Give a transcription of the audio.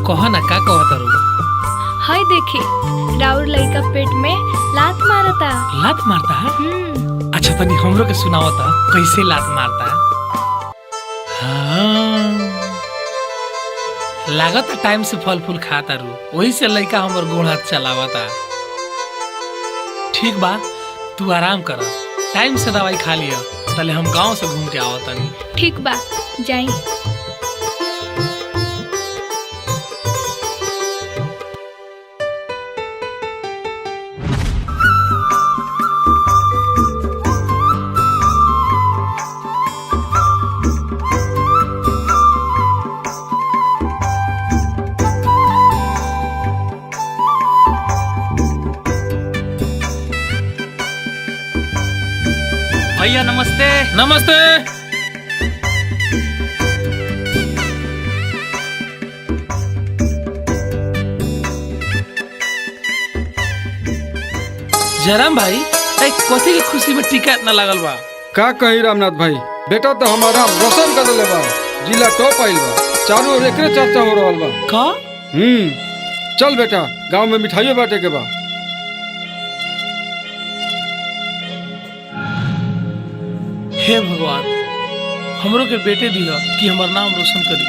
कह ना का कहत रू? हाय देखी राउर लइका पेट में लात मारता। लात मारता है? अच्छा तनी हमरो के सुनावता कैसे लात मारता? हाँ लागत टाइम से फल फूल खाता रू, वही से लइका हमर गोड़ हाथ चलावता। ठीक बा तू आराम कर, टाइम से दवाई खा लिया, तले हम गांव से घूम के आवतनी। ठीक बा जाई। भैया नमस्ते। नमस्ते। जयराम भाई कथी की खुशी में टीका इतना लागल बा? का कही रामनाथ भाई, बेटा तो हमारा रोशन कर दिले बा, जिला टॉप आइल बा, चारों ओर एकरे चर्चा हो रहल बा। का? चल बेटा गांव में मिठाइयों बांटे के बा। हे भगवान हमरो के बेटे दिया कि हमार नाम रोशन करी।